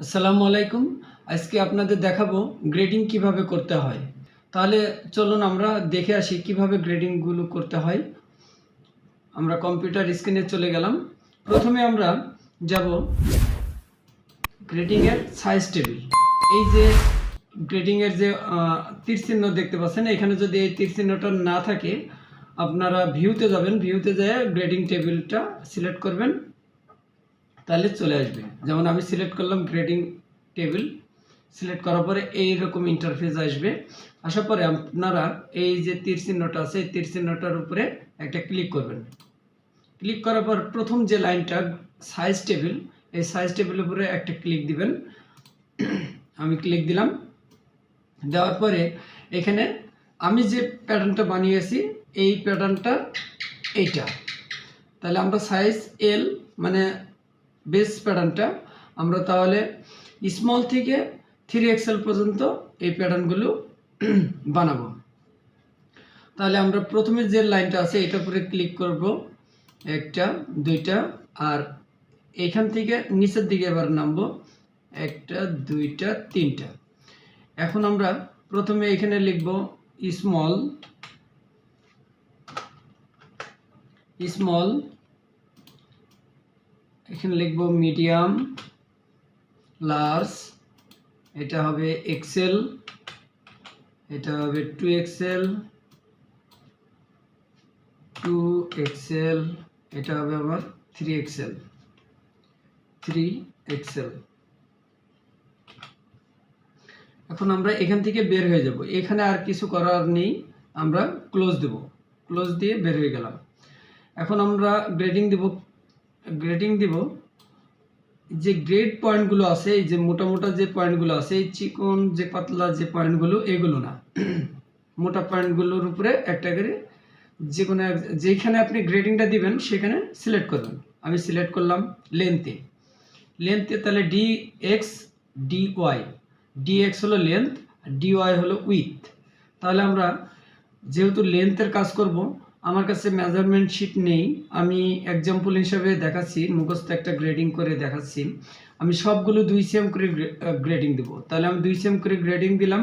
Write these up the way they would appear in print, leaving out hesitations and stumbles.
আসসালামু আলাইকুম। আজকে আপনাদের দেখাবো গ্রেডিং কিভাবে করতে হয়। তাহলে চলুন আমরা দেখে আসি কিভাবে গ্রেডিংগুলো করতে হয়। আমরা কম্পিউটার স্ক্রিনে চলে গেলাম। প্রথমে আমরা যাব গ্রেডিংয়ের সাইজ টেবিল। এই যে গ্রেডিংয়ের যে তীর চিহ্ন দেখতে পাচ্ছেন, এখানে যদি এই তীর চিহ্নটা না থাকে আপনারা ভিউতে যাবেন, ভিউতে যেয়ে গ্রেডিং টেবিলটা সিলেক্ট করবেন, তাহলে চলে আসবে। যেমন আমি সিলেক্ট করলাম গ্রেডিং টেবিল, সিলেক্ট করার পরে এইরকম ইন্টারফেস আসবে। আসার পরে আপনারা এই যে তীর চিহ্নটা আছে, এই তীর চিহ্নটার উপরে একটা ক্লিক করবেন। ক্লিক করার পর প্রথম যে লাইনটা সাইজ টেবিল, এই সাইজ টেবিলের উপরে একটা ক্লিক দিবেন। আমি ক্লিক দিলাম। দেওয়ার পরে এখানে আমি যে প্যাটার্নটা বানিয়েছি, এই প্যাটার্নটা এইটা। তাহলে আমরা সাইজ এল মানে বেস প্যাটার্নটা আমরা তাহলে স্মল থেকে 3XL পর্যন্ত এই প্যাটার্নগুলো বানাবো। তাহলে আমরা প্রথমে যে লাইনটা আছে এটার উপরে ক্লিক করব, একটা দুইটা, আর এখান থেকে নিচের দিকে এবার নামবো, একটা দুইটা তিনটা। এখন আমরা প্রথমে এখানে লিখব স্মল, স্মল, এখানে লিখব মিডিয়াম, লার্জ, এটা হবে এক্সেল, এটা হবে 2XL, 2XL, এটা হবে আবার 3XL, 3XL। এখন আমরা এখান থেকে বের হয়ে যাব, এখানে আর কিছু করার নেই, আমরা ক্লোজ দেব, ক্লোজ দিয়ে বের হয়ে গেলাম। এখন আমরা গ্রেডিং দিব যে গ্রেড পয়েন্টগুলো আছে, এই যে মোটা মোটা যে পয়েন্টগুলো আছে, এই চিকন যে পাতলা যে পয়েন্টগুলো, এগুলো না, মোটা পয়েন্টগুলোর উপরে একটা করে যে কোনো যেখানে আপনি গ্রেডিংটা দিবেন সেখানে সিলেক্ট করবেন। আমি সিলেক্ট করলাম লেন্থে, তাহলে ডিএক্স ডিওয়াই, ডিএক্স হলো লেন্থ, ডিওয়াই হলো উইথ। তাহলে আমরা যেহেতু লেন্থের কাজ করব, আমার কাছে মেজারমেন্ট শিট নেই, আমি এক্সাম্পল হিসাবে দেখাচ্ছি, মুখস্থ একটা গ্রেডিং করে দেখাচ্ছি। আমি সবগুলো 2 সেম করে গ্রেডিং দেব। তাহলে আমি 2 সেম করে গ্রেডিং দিলাম।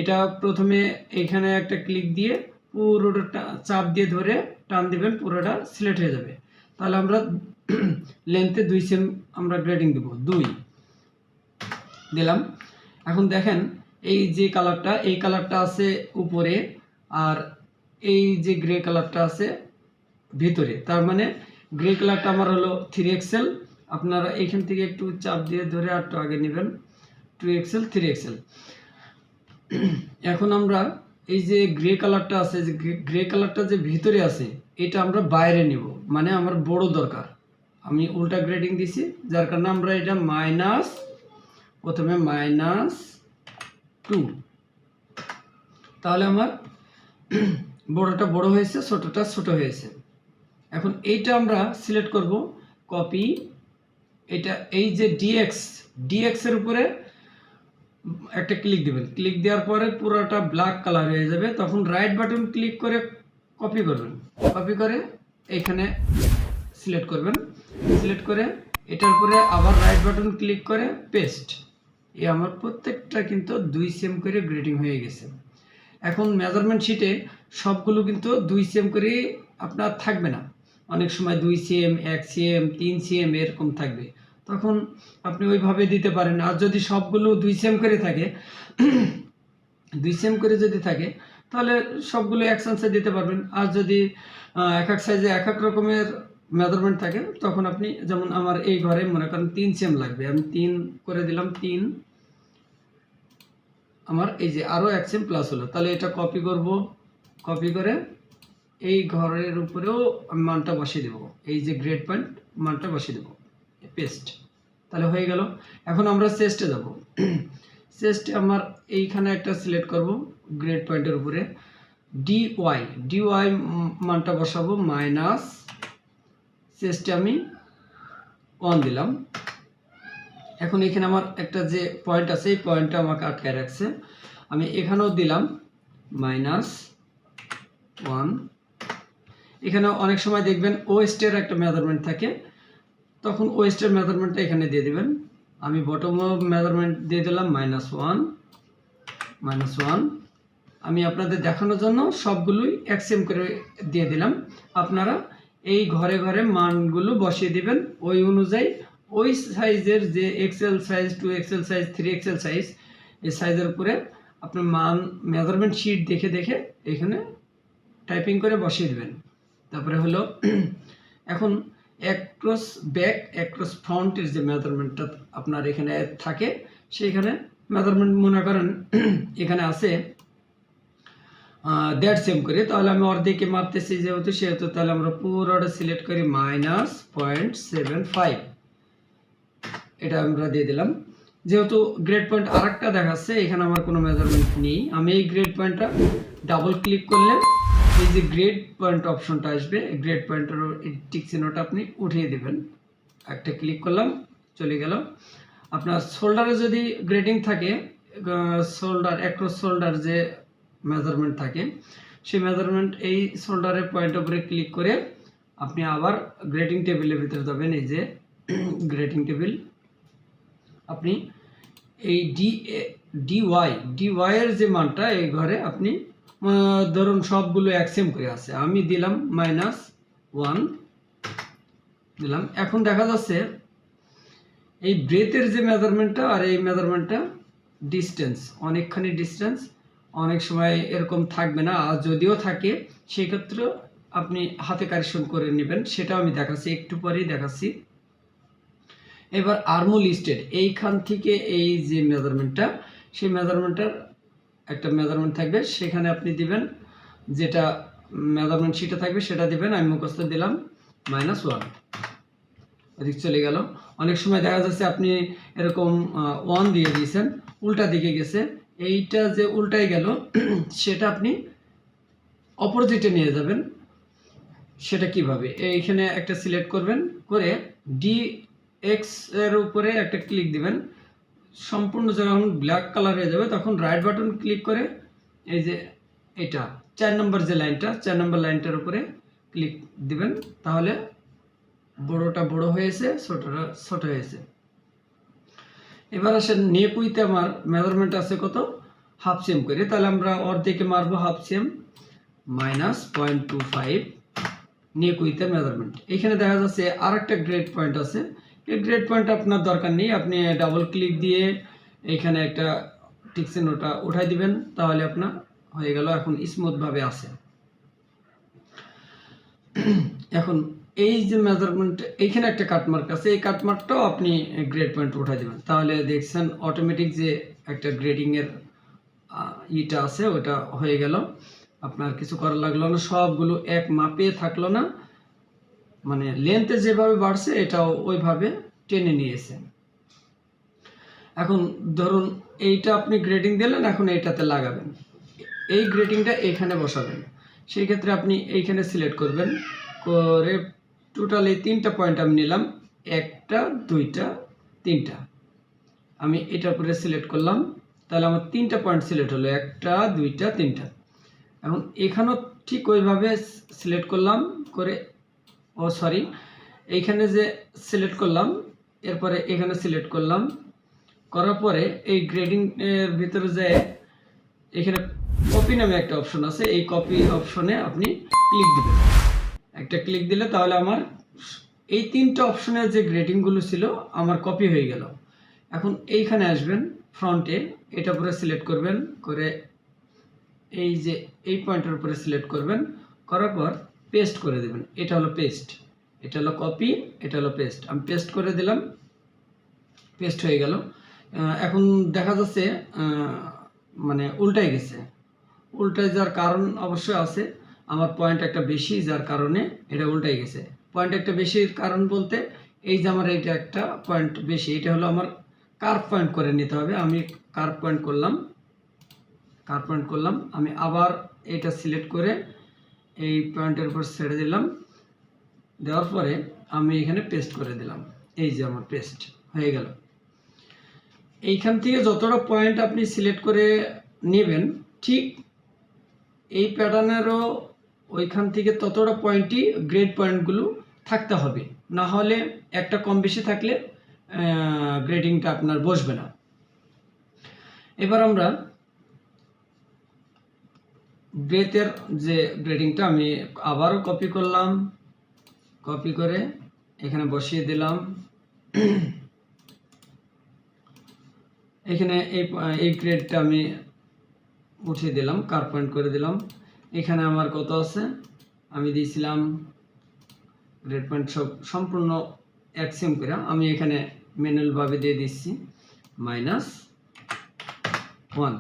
এটা প্রথমে এখানে একটা ক্লিক দিয়ে পুরোটা চাপ দিয়ে ধরে টান দিবেন, পুরোটা সিলেক্ট হয়ে যাবে। তাহলে আমরা লেন্থে 2 সেম আমরা গ্রেডিং দেব, 2 দিলাম। এখন দেখেন এই যে কালারটা, এই কালারটা আছে উপরে, আর এই যে গ্রে কালারটা আছে ভিতরে, তার মানে গ্রে কালারটা আমার হলো 3XL। আপনারা এখান থেকে একটু চাপ দিয়ে ধরে আর একটু আগে নেবেন, 2XL, 3XL। এখন আমরা এই যে গ্রে কালারটা আছে, যে গ্রে কালারটা যে ভিতরে আছে, এটা আমরা বাইরে নিব, মানে আমার বড় দরকার। আমি উল্টা গ্রেডিং দিছি, যার কারণে আমরা এটা প্রথমে -2, তাহলে আমার বড়টা বড় হয়েছে, ছোটটা ছোট হয়েছে। এখন এইটা আমরা সিলেক্ট করব, কপি, এটা এই যে ডিএক্স এর উপরে একটা ক্লিক দিবেন। ক্লিক দেওয়ার পরে পুরোটা ব্ল্যাক কালার হয়ে যাবে, তখন রাইট বাটন ক্লিক করে কপি করবেন। কপি করে এখানে সিলেক্ট করবেন, সিলেক্ট করে এটার উপরে আবার রাইট বাটন ক্লিক করে পেস্ট। এই আমার প্রত্যেকটা কিন্তু 2 সেম করে গ্রেডিং হয়ে গেছে। এখন মেজারমেন্ট শিটে সবগুলো কিন্তু 2 সেম করে আপনার থাকবে না, অনেক সময় 2 সেম, 1 সেম, 3 সেম এরকম থাকবে, তখন আপনি ওইভাবে দিতে পারেন। আর যদি সবগুলো 2 সেম করে থাকে, 2 সেম করে যদি থাকে, তাহলে সবগুলো এক সাইজে দিতে পারবেন। আর যদি এক এক সাইজে এক এক রকমের মেজারমেন্ট থাকে, তখন আপনি, যেমন আমার এই ঘরে মনে করেন 3 সেম লাগবে, আমি 3 করে দিলাম, 3, আমার এই যে আরও 1 সেম প্লাস হলো। তাহলে এটা কপি করব, কপি করে এই ঘরের উপরেও আমি মানটা বসিয়ে দেবো, এই যে গ্রেড পয়েন্ট মানটা বসিয়ে দেবো, পেস্ট। তাহলে হয়ে গেল। এখন আমরা চেস্টে যাব। চেস্টে আমার এইখানে একটা সিলেক্ট করব, গ্রেড পয়েন্টের উপরে ডিওয়াই মানটা বসাবো, মাইনাস, চেস্টে আমি 1 দিলাম। এখন এখানে আমার একটা যে পয়েন্ট আছে, এই পয়েন্টটা আমাকে আটকায় রাখছে, আমি এখানেও দিলাম -1। এখানে অনেক সময় দেখবেন ওয়েস্টের একটা মেজারমেন্ট থাকে, তখন ওয়েস্টের মেজারমেন্টটা এখানে দিয়ে দিবেন, আমি বটম অফ মেজারমেন্ট দিয়ে দিলাম -1 -1। আমি আপনাদের দেখানোর জন্য সবগুলোই একসেম করে দিয়ে দিলাম। আপনারা এই ঘরে ঘরে মানগুলো বসিয়ে দিবেন ওই অনুযায়ী, ওই সাইজের যে XL size, 2 XL size, 3 XL size, এই সাইজের উপরে আপনি মান মেজারমেন্ট শিট দেখে দেখে এখানে টাইপিং করে বসিয়ে দেবেন। তারপরে হলো এখন অ্যাক্রস ব্যাক অ্যাক্রস ফ্রন্টের যে মেজারমেন্টটা আপনার এখানে থাকে, সেইখানে মেজারমেন্ট মনে করেন এখানে আছে 1.5 সেম করে, তাহলে আমি অর্ধেকে মারতেছি সেহেতু তাহলে আমরা পুরোটা সিলেক্ট করি -0.75, এটা আমরা দিয়ে দিলাম। যেহেতু গ্রেড পয়েন্ট আরেকটা দেখাচ্ছে, এখানে আমার কোনো মেজারমেন্ট নেই, আমি এই গ্রেড পয়েন্টটা ডাবল ক্লিক করলে এই যে গ্রেড পয়েন্ট অপশনটা আসবে, গ্রেড পয়েন্টের টিক চিহ্নটা আপনি উঠিয়ে দিবেন। একটা ক্লিক করলাম, চলে গেল। আপনার শোল্ডারে যদি গ্রেডিং থাকে, শোল্ডার অ্যাক্রস শোল্ডার যে মেজারমেন্ট থাকে, সেই মেজারমেন্ট এই শোল্ডারের পয়েন্টের উপরে ক্লিক করে আপনি আবার গ্রেডিং টেবিলের ভিতরে যাবেন। এই যে গ্রেডিং টেবিল, আপনি এই ডিওয়াই এর যে মানটা এই ঘরে আপনি ধরুন সবগুলো একসেম করে আছে, আমি দিলাম -1 দিলাম। এখন দেখা যাচ্ছে এই ব্রেথের যে মেজারমেন্টটা আর এই মেজারমেন্টটা ডিস্টেন্স, অনেকখানি ডিস্টেন্স, অনেক সময় এরকম থাকবে না, আর যদিও থাকে সেই ক্ষেত্রে আপনি হাতে কারেকশন করে নেবেন, সেটাও আমি দেখাচ্ছি, একটু পরেই দেখাচ্ছি। এবার আর্মহোল লিস্টেড, এইখান থেকে এই যে মেজারমেন্টটা, সেই মেজারমেন্টটার একটা মেজারমেন্ট থাকবে, সেখানে আপনি দিবেন যেটা মেজারমেন্ট শিটে থাকবে সেটা দিবেন। আমি মুখস্থ দিলাম -1, ওদিক চলে গেল। অনেক সময় দেখা যাচ্ছে আপনি এরকম 1 দিয়ে দিয়েছেন, উল্টা দিকে গেছে, এইটা যে উল্টাই গেল সেটা আপনি অপোজিটে নিয়ে যাবেন। সেটা কিভাবে, এইখানে একটা সিলেক্ট করবেন, করে DX এর উপরে একটা ক্লিক দিবেন, সম্পূর্ণ যখন ব্ল্যাক কালার হয়ে যাবে তখন রাইট বাটন ক্লিক করে এই যে এটা 4 নম্বর যে লাইনটা, 4 নম্বর লাইনটার উপরে ক্লিক দিবেন, তাহলে বড়টা বড় হয়েছে, ছোটটা ছোট হয়েছে। এবার আসেন নেক উইথে আমার মেজারমেন্ট আছে কত, হাফ সেম করে, তাহলে আমরা অর্ধেকে মারবো হাফ সেম -0.25 নেক উইথের মেজারমেন্ট। এখানে দেখা যাচ্ছে আর একটা গ্রেড পয়েন্ট আছে, এই গ্রেড পয়েন্ট আপনার দরকার নেই, আপনি ডাবল ক্লিক দিয়ে এখানে একটা টিক চিহ্নটা উঠাই দিবেন, তাহলে আপনার হয়ে গেল, এখন স্মুথ ভাবে আছে। এখন এই যে মেজারমেন্ট, এইখানে একটা কাটমার্ক আছে, এই কাটমার্কটাও আপনি গ্রেড পয়েন্ট উঠাই দিবেন, তাহলে দেখছেন অটোমেটিক যে একটা গ্রেডিং এর ইটা আছে ওটা হয়ে গেল, আপনার কিছু করা লাগলো না, সবগুলো এক মাপে থাকলো না, মানে লেন্থে যেভাবে বাড়ছে এটাও ওইভাবে টেনে নিয়েছে। এখন ধরুন এইটা আপনি গ্রেডিং দিলেন, এখন এইটাতে লাগাবেন, এই গ্রেডিংটা এখানে বসাবেন, সেই ক্ষেত্রে আপনি এইখানে সিলেক্ট করবেন, করে টোটালি 3টা পয়েন্ট আমি নিলাম, 1টা 2টা 3টা, আমি এটার উপরে সিলেক্ট করলাম, তাহলে আমার 3টা পয়েন্ট সিলেক্ট হলো, 1টা 2টা 3টা। এখন এখানেও ঠিক ওইভাবে সিলেক্ট করলাম, করে এইখানে যে সিলেক্ট করলাম, এরপরে এখানে সিলেক্ট করলাম, করার পরে এই গ্রেডিং এর ভিতরে যে এখানে কপি নামে একটা অপশন আছে, এই কপি অপশনে আপনি ক্লিক দিবেন, একটা ক্লিক দিলে তাহলে আমার এই 3টা অপশনের যে গ্রেডিংগুলো ছিল আমার কপি হয়ে গেল। এখন এইখানে আসবেন ফ্রন্টে, এটা উপরে সিলেক্ট করবেন, করে এই যে এই পয়েন্টের উপরে সিলেক্ট করবেন, করার পর পেস্ট করে দেবেন, এটা হলো পেস্ট, এটা হলো কপি, এটা হলো পেস্ট, আমি পেস্ট করে দিলাম, পেস্ট হয়ে গেল। এখন দেখা যাচ্ছে মানে উল্টাই গেছে, উল্টায় যার কারণ অবশ্যই আছে, আমার পয়েন্ট একটা বেশি যার কারণে এটা উল্টাই গেছে। পয়েন্ট একটা বেশির কারণ বলতে এই যে আমার এইটা একটা পয়েন্ট বেশি, এটা হলো আমার কার্ভ পয়েন্ট করে নিতে হবে, আমি কার্ভ পয়েন্ট করলাম, আমি আবার এটা সিলেক্ট করে এই পয়েন্টের উপর ছেড়ে দিলাম, দেওয়ার পরে আমি এখানে পেস্ট করে দিলাম, এই যে আমার পেস্ট হয়ে গেল। এইখান থেকে যতটা পয়েন্ট আপনি সিলেক্ট করে নেবেন, ঠিক এই প্যাটার্নেরও ওইখান থেকে ততটা পয়েন্টই গ্রেড পয়েন্টগুলো থাকতে হবে, না হলে একটা কম বেশি থাকলে গ্রেডিংটা আপনার বসবে না। এবার আমরা ব্রেথের যে গ্রেডিংটা আমি আবারও কপি করলাম, কপি করে এখানে বসিয়ে দিলাম। এখানে এই গ্রেডটা আমি উঠিয়ে দিলাম, কার পয়েন্ট করে দিলাম। এখানে আমার কত আছে, আমি দিয়েছিলাম গ্রেড পয়েন্ট সব সম্পূর্ণ এক্সএম করে আমি এখানে ম্যানুয়ালভাবে দিয়ে দিচ্ছি -1।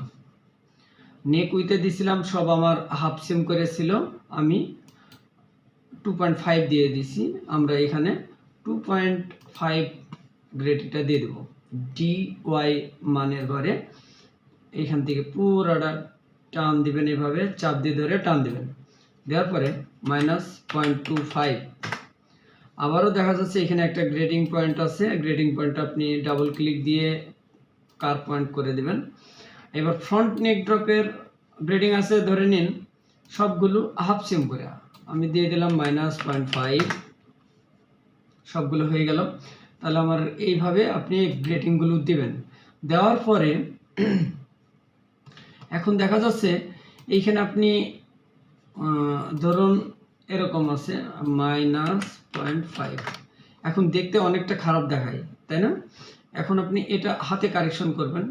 নেক উইথে দিছিলাম সব আমার হাফ সেম করেছিল, আমি 2.5 দিয়ে দিছি। আমরা এখানে 2.5 গ্রেডটা দিয়ে দেবো ডি ওয়াই মানের ঘরে। এখান থেকে পুরোটা টান দিবেন, এভাবে চাপ দিয়ে ধরে টান দিবেন, দেওয়ার পরে -0.25। আবারও দেখা যাচ্ছে এখানে একটা গ্রেডিং পয়েন্ট আছে, গ্রেডিং পয়েন্ট আপনি ডাবল ক্লিক দিয়ে কার পয়েন্ট করে দিবেন। এবার ফ্রন্ট নেক ড্রপের গ্রেডিং আছে, ধরে নিন সবগুলো হাফ সেম করে আমি দিয়ে দিলাম -0.5, সবগুলো হয়ে গেল। তাহলে আমার এইভাবে আপনি গ্রেডিংগুলো দিবেন। দেওয়ার পরে এখন দেখা যাচ্ছে এইখানে আপনি ধরুন এরকম আছে -0.5, এখন দেখতে অনেকটা খারাপ দেখায়, তাই না? এখন আপনি এটা হাতে কারেকশন করবেন।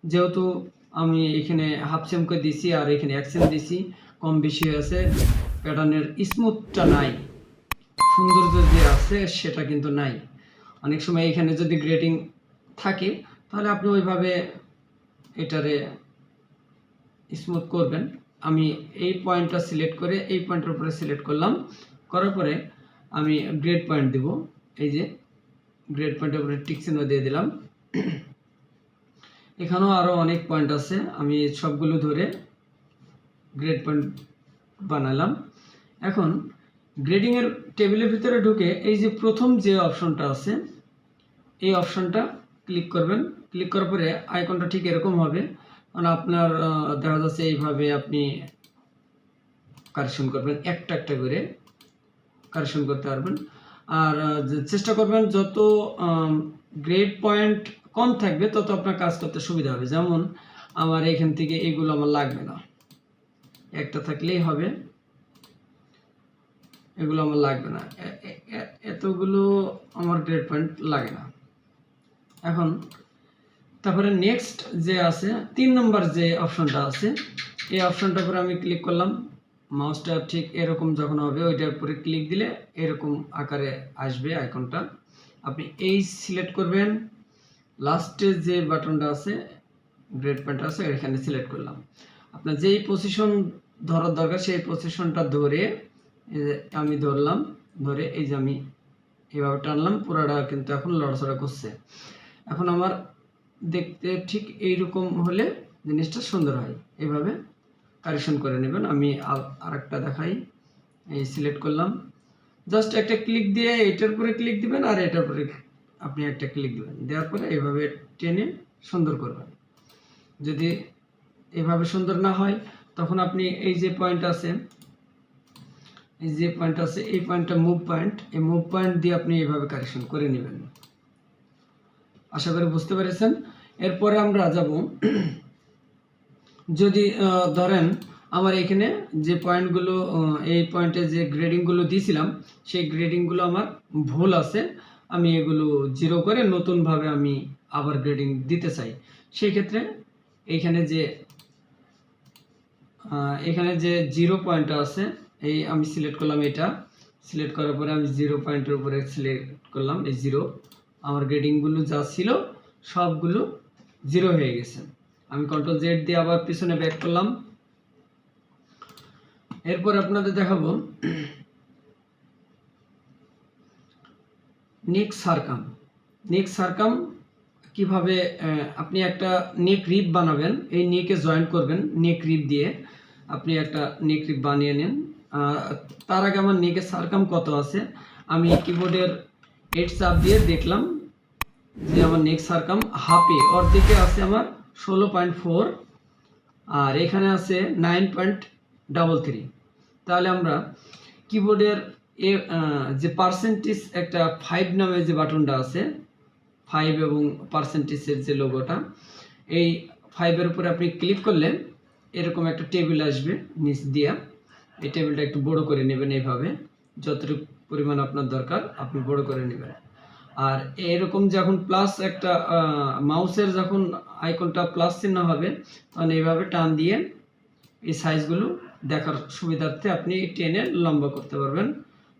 যেহেতু আমি এখানে হাফ সেম করে দিছি আর এখানে এক সেম দিছি, কম বেশি হয়েছে, প্যাটার্নের স্মুথটা নাই, সৌন্দর্য যে আছে সেটা কিন্তু নাই। অনেক সময় এখানে যদি গ্রেডিং থাকে তাহলে আপনি ওইভাবে এটারে স্মুথ করবেন। আমি এই পয়েন্টটা সিলেক্ট করে এই পয়েন্টের উপরে সিলেক্ট করলাম, করার পরে আমি গ্রেড পয়েন্ট দিব। এই যে গ্রেড পয়েন্টের উপরে টিক চিহ্ন দিয়ে দিলাম। এখানেও আরও অনেক পয়েন্ট আছে, আমি সবগুলো ধরে গ্রেড পয়েন্ট বানালাম। এখন গ্রেডিংয়ের টেবিলের ভিতরে ঢুকে এই যে প্রথম যে অপশনটা আছে এই অপশনটা ক্লিক করবেন। ক্লিক করার পরে আইকনটা ঠিক এরকম হবে, মানে আপনার দেখা যাচ্ছে এইভাবে আপনি কারেকশন করবেন, একটা একটা করে কারেকশন করতে পারবেন। আর চেষ্টা করবেন যত গ্রেড পয়েন্ট কম থাকবে তত আপনার কাজ করতে সুবিধা হবে। যেমন আমার এখান থেকে এগুলো আমার লাগবে না, একটা থাকলেই হবে, এগুলো আমার লাগবে না, এতগুলো আমার গ্রেড পয়েন্ট লাগে না। এখন তারপরে নেক্সট যে আছে 3 নম্বর যে অপশনটা আছে এই অপশনটার উপরে আমি ক্লিক করলাম। মাউসটা ঠিক এরকম যখন হবে ওইটার উপরে ক্লিক দিলে এরকম আকারে আসবে আইকনটা। আপনি এই সিলেক্ট করবেন, লাস্টে যে বাটনটা আছে গ্রেড পয়েন্ট আছে এখানে সিলেক্ট করলাম। আপনার যেই পজিশন ধরার দরকার সেই পজিশনটা ধরে আমি ধরলাম, ধরে এই যে আমি এভাবে টানলাম, পুরোটা কিন্তু এখন লড়াচড়া করছে। এখন আমার দেখতে ঠিক এইরকম হলে জিনিসটা সুন্দর হয়, এইভাবে কারেকশন করে নেবেন। আমি আরেকটা দেখাই, এই সিলেক্ট করলাম, জাস্ট একটা ক্লিক দিয়ে এটার উপরে ক্লিক দিবেন আর এটার উপরে আপনি একটা ক্লিক দিবেন, দেওয়ার পরে এইভাবে টেনে সুন্দর করবেন। যদি এইভাবে সুন্দর না হয় তখন আপনি এই যে পয়েন্ট আছে, এই যে পয়েন্ট আছে এই পয়েন্টটা মুভ পয়েন্ট, এই মুভ পয়েন্ট দিয়ে আপনি এইভাবে কারেকশন করে নেবেন। আশা করি বুঝতে পেরেছেন। এরপরে আমরা যাব, যদি ধরেন আমার এখানে যে পয়েন্টগুলো এই পয়েন্টে যে গ্রেডিংগুলো দিয়েছিলাম সেই গ্রেডিংগুলো আমার ভুল আছে, আমি এগুলো জিরো করে নতুনভাবে আমি আবার গ্রেডিং দিতে চাই। সেই ক্ষেত্রে এখানে যে জিরো পয়েন্টটা আছে এই আমি সিলেক্ট করলাম, এটা সিলেক্ট করার পরে আমি জিরো পয়েন্টের উপরে সিলেক্ট করলাম, এই জিরো, আমার গ্রেডিংগুলো যা ছিল সবগুলো জিরো হয়ে গেছে। আমি কন্ট্রোল জেড দিয়ে আবার পিছনে ব্যাক করলাম। এরপর আপনাদের দেখাবো নেক সারকাম। নেক সারকাম কিভাবে আপনি একটা নেক রিপ বানাবেন, এই নেকে জয়েন করবেন নেক রিপ দিয়ে, আপনি একটা নেক রিপ বানিয়ে নেন। তার আগে আমার নেকের সারকাম কত আছে আমি কিবোর্ডের 8 চাপ দিয়ে দেখলাম যে আমার নেক সারকাম হাফে অর্ধেকে আছে আমার 16.4 আর এখানে আছে 9.33। তাহলে আমরা কিবোর্ডের যে পার্সেন্টেজ একটা 5 নামে যে বাটনটা আছে 5 এবং পার্সেন্টেজের যে লোগোটা, এই 5-এর উপরে আপনি ক্লিক করলে এরকম একটা টেবিল আসবে নিচ দিয়া। এই টেবিলটা একটু বড় করে নেবেন, এইভাবে যতটুকু পরিমাণ আপনার দরকার আপনি বড় করে নেবেন। আর এরকম যখন প্লাস একটা মাউসের যখন আইকনটা প্লাস চিহ্ন হবে, তখন এইভাবে টান দিয়ে এই সাইজগুলো দেখার সুবিধার্থে আপনি টেনে লম্বা করতে পারবেন,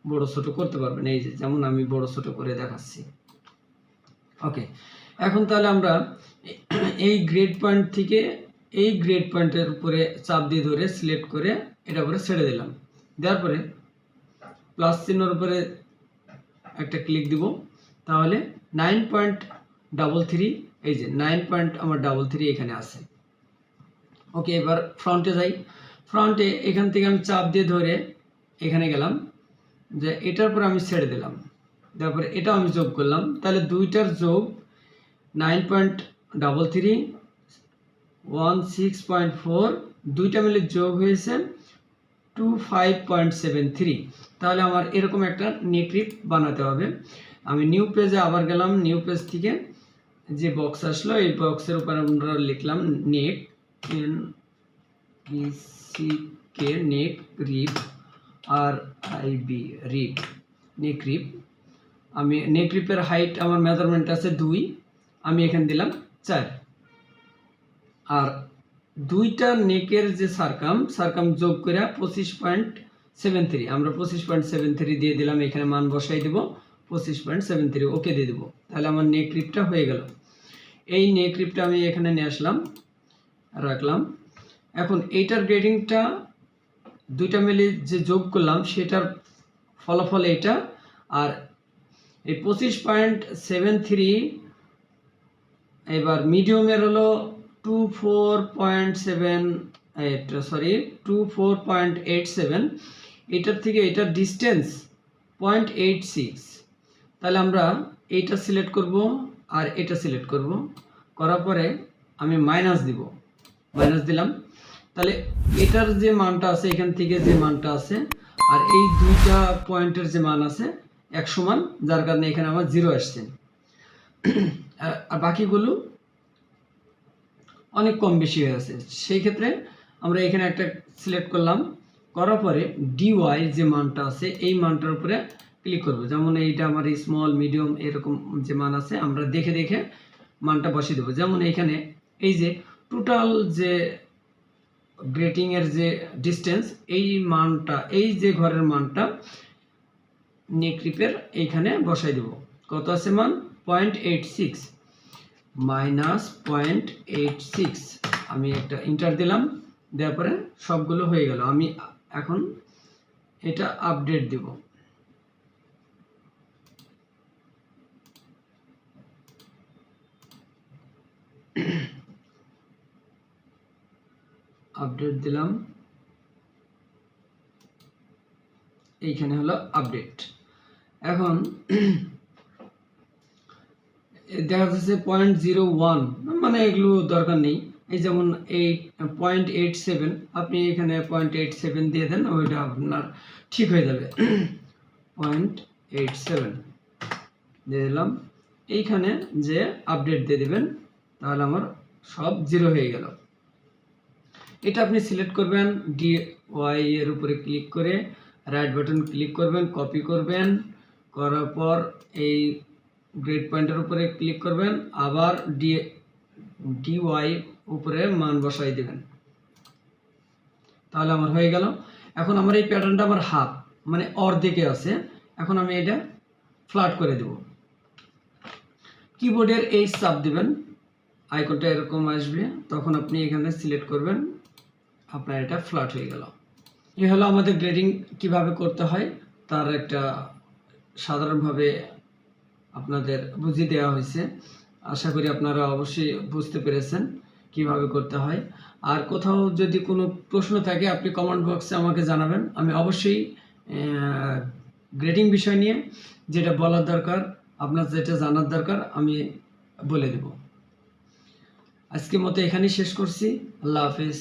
বড় ছোট করতে পারবেন। এই যে যেমন আমি বড় ছোট করে দেখাচ্ছি। ওকে, এখন তাহলে আমরা এই গ্রেড পয়েন্ট থেকে এই গ্রেড পয়েন্টের উপরে চাপ দিয়ে ধরে সিলেক্ট করে এটা উপরে ছেড়ে দিলাম। দেওয়ার পরে প্লাস চিহ্নের উপরে একটা ক্লিক দিব, তাহলে 9.33, এই যে 9.33 এখানে আছে। ওকে, এবার ফ্রন্টে যাই। ফ্রন্টে এখান থেকে আমি চাপ দিয়ে ধরে এখানে গেলাম, যে এটার পর আমি ছেড়ে দিলাম। তারপরে এটাও আমি যোগ করলাম, তাহলে দুইটার যোগ 9.33 16.4, দুইটা মিলে যোগ হয়েছে 25.73। তাহলে আমার এরকম একটা নেক রিপ বানাতে হবে। আমি নিউ পেজে আবার গেলাম, নিউ পেজ থেকে যে বক্স আসলো এই বক্সের উপর আমরা লিখলাম নেক, নেক রিপ, RIB রিপ, নেক রিপ। আমি নেক রিপের হাইট আমার মেজারমেন্ট আছে 2, আমি এখানে দিলাম 4। আর দুইটা নেকের যে সারকাম যোগ করে 25.73, আমরা 25.73 দিয়ে দিলাম। এখানে মান বসাই দেব 25.73, ওকে দিয়ে দেব। তাহলে আমার নেক রিপটা হয়ে গেল। এই নেক রিপটা আমি এখানে নিয়ে আসলাম, রাখলাম। এখন এইটার গ্রেডিংটা দুইটা মিলে যে যোগ করলাম সেটার ফলাফল এইটা। আর এই 25.73 এবার মিডিয়ামের হলো 24.87, এটার থেকে এটার ডিস্টেন্স 0.86। তাহলে আমরা এইটা সিলেক্ট করব আর এটা সিলেক্ট করব, করার পরে আমি মাইনাস দিব, মাইনাস দিলাম। তাহলে এটার যে মানটা আছে এখান থেকে যে মানটা আছে আর এই দুইটা পয়েন্টের যে মান আছে এক সমান, যার কারণে এখানে আমার 0 আসছে। আর বাকিগুলো অনেক কম বেশি হয়ে আছে। সেই ক্ষেত্রে আমরা এখানে একটা সিলেক্ট করলাম, করার পরে DY যে মানটা আছে এই মানটার উপরে ক্লিক করব। যেমন এইটা আমার স্মল মিডিয়াম এরকম যে মান আছে আমরা দেখে দেখে মানটা বসিয়ে দেবো। যেমন এখানে এই যে টোটাল যে গ্রেটিং এর যে ডিস্টেন্স, এই মানটা, এই যে ঘরের মানটা নেক রিপের এইখানে বসাই দেব। কত আছে মান? 0.86 মাইনাস 0.86। আমি একটা ইন্টার দিলাম, দেওয়ার পরে সবগুলো হয়ে গেল। আমি এখন এটা আপডেট দেব। আপডেট দিলাম, এইখানে হলো আপডেট। এখন দেখা যাচ্ছে 0.01, মানে এগুলো দরকার নেই। এই যেমন এই 0.87, আপনি এখানে 0.87 দিয়ে দেন, ওইটা আপনার ঠিক হয়ে যাবে। 0.87 দিয়ে দিলাম, এইখানে যে আপডেট দিয়ে দেবেন, তাহলে আমার সব 0 হয়ে গেল। এটা আপনি সিলেক্ট করবেন, DY এর উপরে ক্লিক করে রাইট বাটন ক্লিক করবেন, কপি করবেন, করার পর এই গ্রেড পয়েন্টের উপরে ক্লিক করবেন, আবার DY উপরে মান বসাই দেবেন, তাহলে আমার হয়ে গেল। এখন আমার এই প্যাটার্নটা আমার হাফ, মানে অর্ধেকে আছে। এখন আমি এটা ফ্ল্যাট করে দেব। কিবোর্ডের এই চাপ দিবেন, আইকনটা এরকম আসবে, তখন আপনি এখানে সিলেক্ট করবেন, আপনার এটা ফ্ল্যাট হয়ে গেল। এই হলো আমাদের গ্রেডিং কিভাবে করতে হয় তার একটা সাধারণভাবে আপনাদের বুঝিয়ে দেওয়া হয়েছে। আশা করি আপনারা অবশ্যই বুঝতে পেরেছেন কিভাবে করতে হয়। আর কোথাও যদি কোনো প্রশ্ন থাকে আপনি কমেন্ট বক্সে আমাকে জানাবেন, আমি অবশ্যই গ্রেডিং বিষয় নিয়ে যেটা বলার দরকার, আপনার যেটা জানার দরকার আমি বলে দেব। আজকের মতো এখানেই শেষ করছি। আল্লাহ হাফেজ।